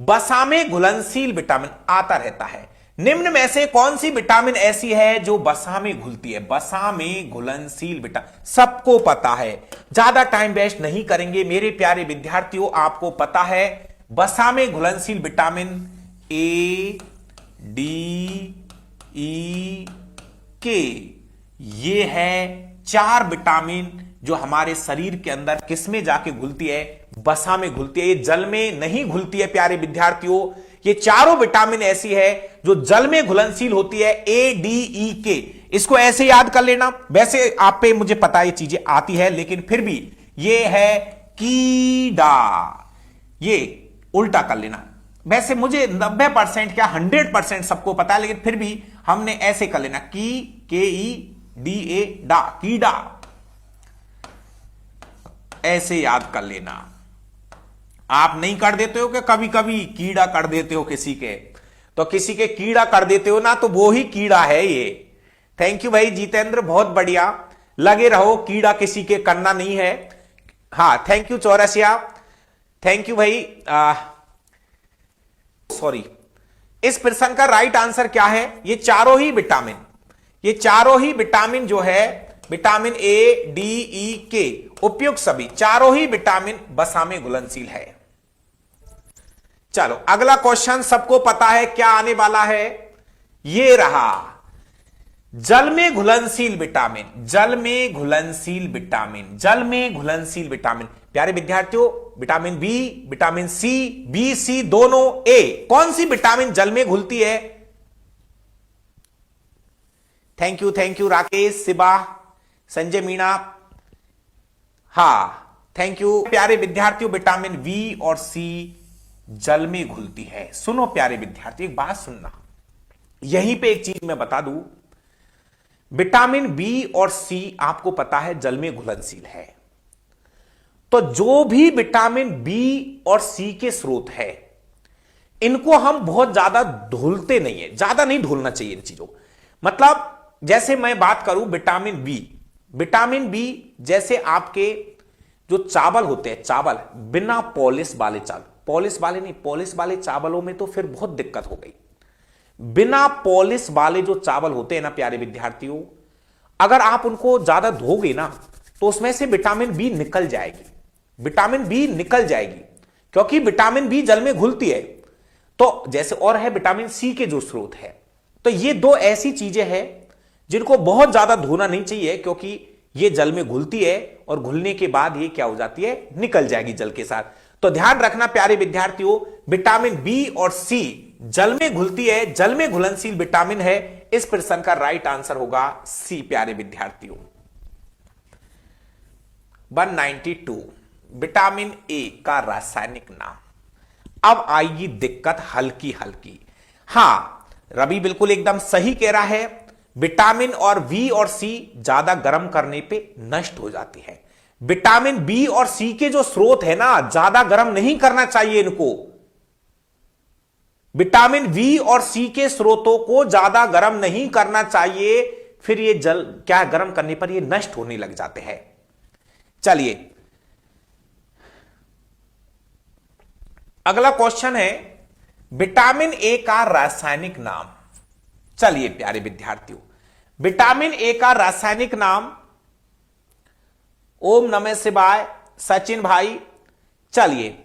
वसा में घुलनशील विटामिन आता रहता है। निम्न में से कौन सी विटामिन ऐसी है जो वसा में घुलती है? वसा में घुलनशील विटामिन सबको पता है, ज्यादा टाइम वेस्ट नहीं करेंगे मेरे प्यारे विद्यार्थियों। आपको पता है वसा में घुलनशील विटामिन ए, डी, ई, के, ये है 4 विटामिन जो हमारे शरीर के अंदर किसमें जाके घुलती है? वसा में घुलती है। ये जल में नहीं घुलती है प्यारे विद्यार्थियों। ये चारों विटामिन ऐसी है जो जल में घुलनशील होती है, ए, डी, ई, के। इसको ऐसे याद कर लेना। वैसे आप पे मुझे पता है ये चीजें आती है, लेकिन फिर भी ये है कीड़ा, ये उल्टा कर लेना। वैसे मुझे 90% क्या 100% सबको पता है, लेकिन फिर भी हमने ऐसे कर लेना, की, के, ई, डी, ए, डा, कीड़ा, ऐसे याद कर लेना। आप नहीं कर देते हो कि कभी कभी कीड़ा कर देते हो किसी के, तो किसी के कीड़ा कर देते हो ना, तो वो ही कीड़ा है ये। थैंक यू भाई जितेंद्र, बहुत बढ़िया, लगे रहो, कीड़ा किसी के करना नहीं है। हाँ thank you Chaurasia, thank you भाई। सॉरी, इस प्रश्न का राइट आंसर क्या है? ये चारों ही विटामिन, ये चारों ही विटामिन जो है, विटामिन ए, डी, ई, के, उपयुक्त सभी चारों ही विटामिन वसा में घुलनशील है। चलो अगला क्वेश्चन सबको पता है क्या आने वाला है, ये रहा। जल में घुलनशील विटामिन, जल में घुलनशील विटामिन, जल में घुलनशील विटामिन प्यारे विद्यार्थियों, vitamin B, vitamin C, B, C दोनों, ए, कौन सी विटामिन जल में घुलती है? थैंक यू राकेश, शिबा, संजय मीणा, हां थैंक यू प्यारे विद्यार्थियों। विटामिन बी और सी जल में घुलती है। सुनो प्यारे विद्यार्थी, एक बात सुनना, यहीं पे एक चीज मैं बता दूं, विटामिन बी और सी आपको पता है जल में घुलनशील है। तो जो भी विटामिन बी और सी के स्रोत है, इनको हम बहुत ज्यादा धुलते नहीं है, ज्यादा नहीं धुलना चाहिए इन चीजों। मतलब जैसे मैं बात करूं विटामिन बी, विटामिन बी जैसे आपके जो चावल होते हैं, चावल बिना पॉलिश वाले चावल, पॉलिश वाले नहीं, पॉलिश वाले चावलों में तो फिर बहुत दिक्कत हो गई। बिना पॉलिश वाले जो चावल होते हैं ना प्यारे विद्यार्थियों, अगर आप उनको ज्यादा धोगे ना तो उसमें से विटामिन बी निकल जाएगी, विटामिन बी निकल जाएगी, क्योंकि विटामिन बी जल में घुलती है। तो जैसे और है विटामिन सी के जो स्रोत है, तो ये दो ऐसी चीजें हैं जिनको बहुत ज्यादा धोना नहीं चाहिए, क्योंकि ये जल में घुलती है और घुलने के बाद ये क्या हो जाती है, निकल जाएगी जल के साथ। तो ध्यान रखना प्यारे विद्यार्थियों, विटामिन बी और सी जल में घुलती है, जल में घुलनशील विटामिन है। इस प्रश्न का राइट आंसर होगा सी प्यारे विद्यार्थियों। 192 विटामिन ए का रासायनिक नाम। अब आएगी दिक्कत हल्की हल्की। हां रवि बिल्कुल एकदम सही कह रहा है, विटामिन और बी और सी ज्यादा गर्म करने पे नष्ट हो जाती है। विटामिन बी और सी के जो स्रोत है ना, ज्यादा गर्म नहीं करना चाहिए इनको। विटामिन बी और सी के स्रोतों को ज्यादा गर्म नहीं करना चाहिए, फिर ये जल क्या गर्म करने पर ये नष्ट होने लग जाते हैं। चलिए अगला क्वेश्चन है विटामिन ए का रासायनिक नाम। चलिए प्यारे विद्यार्थियों, विटामिन ए का रासायनिक नाम, ओम नमः शिवाय सचिन भाई। चलिए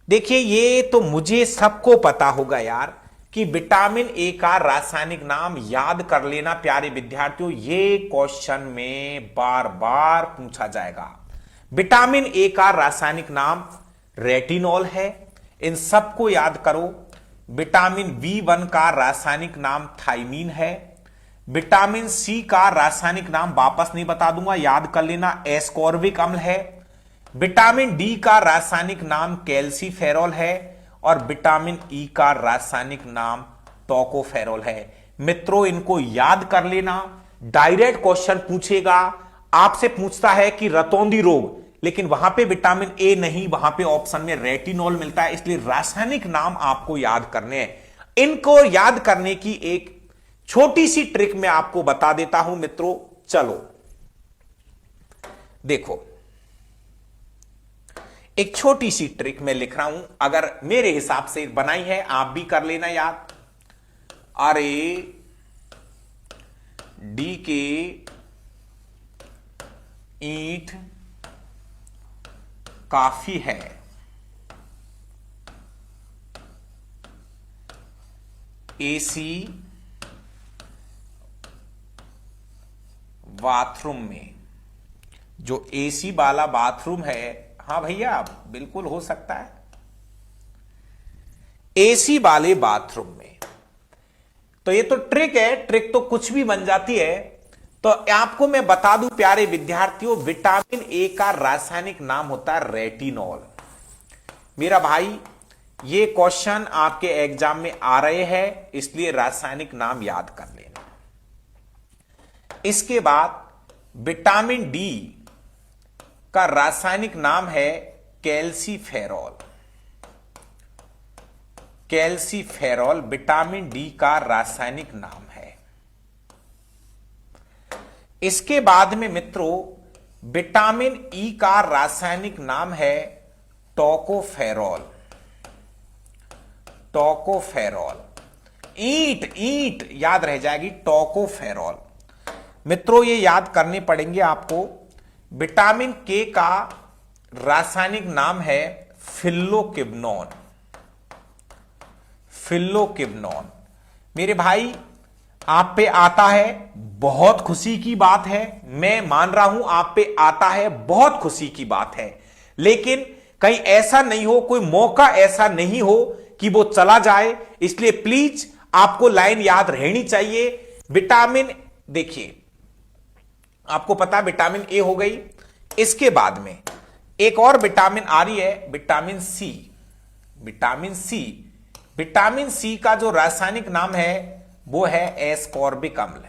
देखिए, ये तो मुझे सबको पता होगा यार कि विटामिन ए का रासायनिक नाम याद कर लेना प्यारे विद्यार्थियों, ये क्वेश्चन में बार बार पूछा जाएगा। विटामिन ए का रासायनिक नाम रेटिनॉल है, इन सबको याद करो। विटामिन बी1 का रासायनिक नाम थाइमीन है। विटामिन सी का रासायनिक नाम वापस नहीं बता दूंगा, याद कर लेना, एस्कॉर्बिक अम्ल है। विटामिन डी का रासायनिक नाम कैल्सीफेरॉल है और विटामिन ई का रासायनिक नाम टोकोफेरॉल है। मित्रों इनको याद कर लेना, डायरेक्ट क्वेश्चन पूछेगा, आपसे पूछता है कि रतौंधी रोग, लेकिन वहां पे विटामिन ए नहीं, वहां पे ऑप्शन में रेटिनॉल मिलता है, इसलिए रासायनिक नाम आपको याद करने हैं। इनको याद करने की एक छोटी सी ट्रिक मैं आपको बता देता हूं मित्रों। चलो देखो, एक छोटी सी ट्रिक मैं लिख रहा हूं, अगर मेरे हिसाब से बनाई है, आप भी कर लेना याद। अरे डी के ईंट काफी है, एसी बाथरूम में, जो एसी वाला बाथरूम है, हां भैया बिल्कुल हो सकता है, एसी वाले बाथरूम में। तो ये तो ट्रिक है, ट्रिक तो कुछ भी बन जाती है। तो आपको मैं बता दूं प्यारे विद्यार्थियों, विटामिन ए का रासायनिक नाम होता है रेटिनॉल। मेरा भाई ये क्वेश्चन आपके एग्जाम में आ रहे हैं, इसलिए रासायनिक नाम याद कर लेना। इसके बाद विटामिन डी का रासायनिक नाम है कैल्सीफेरॉल। कैल्सीफेरॉल विटामिन डी का रासायनिक नाम है। इसके बाद में मित्रों विटामिन ई का रासायनिक नाम है टोकोफेरॉल। टोकोफेरॉल, ईंट ईंट याद रह जाएगी, टोकोफेरॉल। मित्रों ये याद करने पड़ेंगे आपको। विटामिन के का रासायनिक नाम है फिल्लोक्विनोन। फिल्लोक्विनोन मेरे भाई आप पे आता है, बहुत खुशी की बात है, मैं मान रहा हूं आप पे आता है, बहुत खुशी की बात है। लेकिन कहीं ऐसा नहीं हो, कोई मौका ऐसा नहीं हो कि वो चला जाए, इसलिए प्लीज आपको लाइन याद रहनी चाहिए। विटामिन देखिए, आपको पता विटामिन ए हो गई, इसके बाद में एक और विटामिन आ रही है, vitamin C. Vitamin C, vitamin C का जो रासायनिक नाम है वो है एस्कॉर्बिक अम्ल।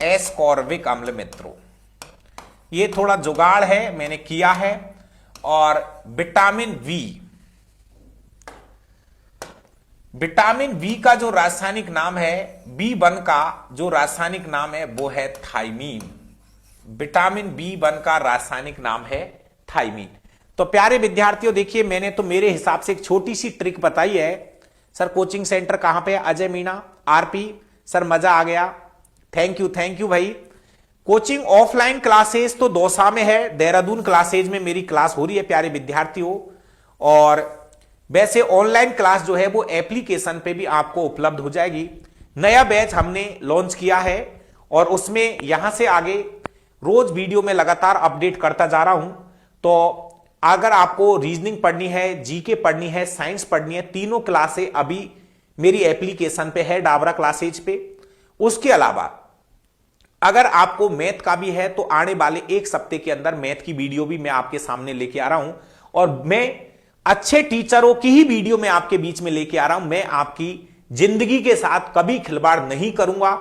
एस्कॉर्बिक अम्ल मित्रों, ये थोड़ा जुगाड़ है, मैंने किया है। और विटामिन वी, विटामिन बी का जो रासायनिक नाम है, B1 का जो रासायनिक नाम है वो है थाइमीन। विटामिन B1 का रासायनिक नाम है थाइमीन। तो प्यारे विद्यार्थियों देखिए, मैंने तो मेरे हिसाब से एक छोटी सी ट्रिक बताई है। सर कोचिंग सेंटर कहां पे है? अजय मीणा आरपी सर, मजा आ गया, थैंक यू भाई। कोचिंग ऑफलाइन क्लासेस तो दौसा में है, देहरादून क्लासेज में मेरी क्लास हो रही है प्यारे विद्यार्थियों। और वैसे ऑनलाइन क्लास जो है वो एप्लीकेशन पे भी आपको उपलब्ध हो जाएगी। नया बैच हमने लॉन्च किया है और उसमें यहां से आगे रोज वीडियो में लगातार अपडेट करता जा रहा हूं। तो अगर आपको रीजनिंग पढ़नी है, जीके पढ़नी है, साइंस पढ़नी है, तीनों क्लासें अभी मेरी एप्लीकेशन पे है, डाबरा क्लासेज पे। उसके अलावा अगर आपको मैथ का भी है तो आने वाले एक सप्ते के अंदर मैथ की वीडियो भी मैं आपके सामने लेके आ रहा हूं। और मैं अच्छे टीचरों की ही वीडियो में आपके बीच में लेके आ रहा हूं। मैं आपकी जिंदगी के साथ कभी खिलवाड़ नहीं करूंगा,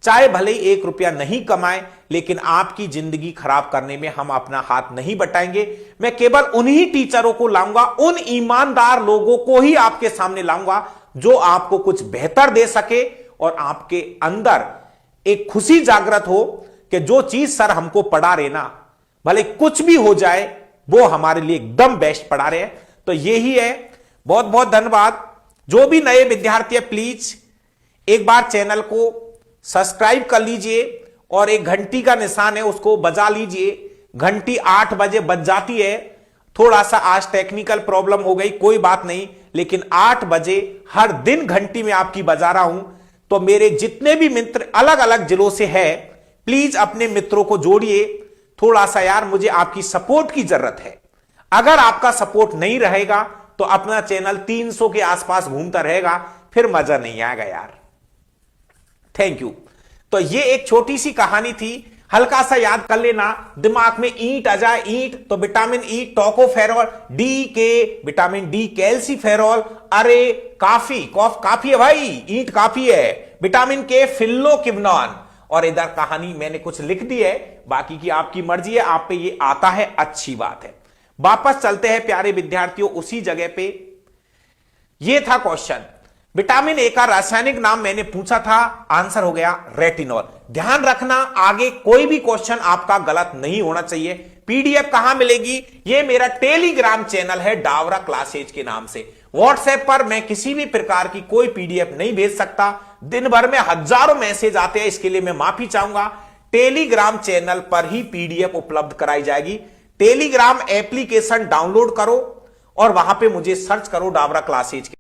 चाहे भले 1 रुपया नहीं कमाए, लेकिन आपकी जिंदगी खराब करने में हम अपना हाथ नहीं बटाएंगे। मैं केवल उन्हीं टीचरों को लाऊंगा, उन ईमानदार लोगों को ही आपके सामने लाऊंगा जो आपको कुछ बेहतर दे सके और आपके अंदर एक खुशी जागृत हो कि जो चीज सर हमको पढ़ा रहे ना, भले कुछ भी हो जाए, वो हमारे लिए एकदम बेस्ट पढ़ा रहे हैं। तो यही है, बहुत बहुत धन्यवाद। जो भी नए विद्यार्थी है प्लीज एक बार चैनल को सब्सक्राइब कर लीजिए और एक घंटी का निशान है उसको बजा लीजिए। घंटी 8 बजे बज जाती है, थोड़ा सा आज टेक्निकल प्रॉब्लम हो गई, कोई बात नहीं, लेकिन 8 बजे हर दिन घंटी में आपकी बजा रहा हूं। तो मेरे जितने भी मित्र अलग अलग जिलों से है, प्लीज अपने मित्रों को जोड़िए। थोड़ा सा यार मुझे आपकी सपोर्ट की जरूरत है। अगर आपका सपोर्ट नहीं रहेगा तो अपना चैनल 300 के आसपास घूमता रहेगा, फिर मजा नहीं आएगा यार। Thank you. तो ये एक छोटी सी कहानी थी, हल्का सा याद कर लेना, दिमाग में ईंट आ जाए, ईंट तो विटामिन ई टोकोफेरॉल, डी के विटामिन डी कैल्सीफेरॉल, अरे काफी है भाई, ईंट काफी है, विटामिन के फिल्लोक्विनोन। और इधर कहानी मैंने कुछ लिख दी है, बाकी की आपकी मर्जी है, आप पे ये आता है, अच्छी बात है। वापस चलते हैं प्यारे विद्यार्थियों उसी जगह पे। ये था क्वेश्चन, विटामिन ए का रासायनिक नाम मैंने पूछा था, आंसर हो गया रेटिनॉल। ध्यान रखना आगे कोई भी क्वेश्चन आपका गलत नहीं होना चाहिए। पीडीएफ कहां मिलेगी? ये मेरा टेलीग्राम चैनल है डावरा क्लासेज के नाम से। व्हाट्सएप पर मैं किसी भी प्रकार की कोई पीडीएफ नहीं भेज सकता। दिन भर में हजारों मैसेज आते हैं, इसके लिए मैं माफी चाहूंगा। टेलीग्राम चैनल पर ही पीडीएफ उपलब्ध कराई जाएगी। टेलीग्राम एप्लीकेशन डाउनलोड करो और वहां पे मुझे सर्च करो डावरा क्लासेज।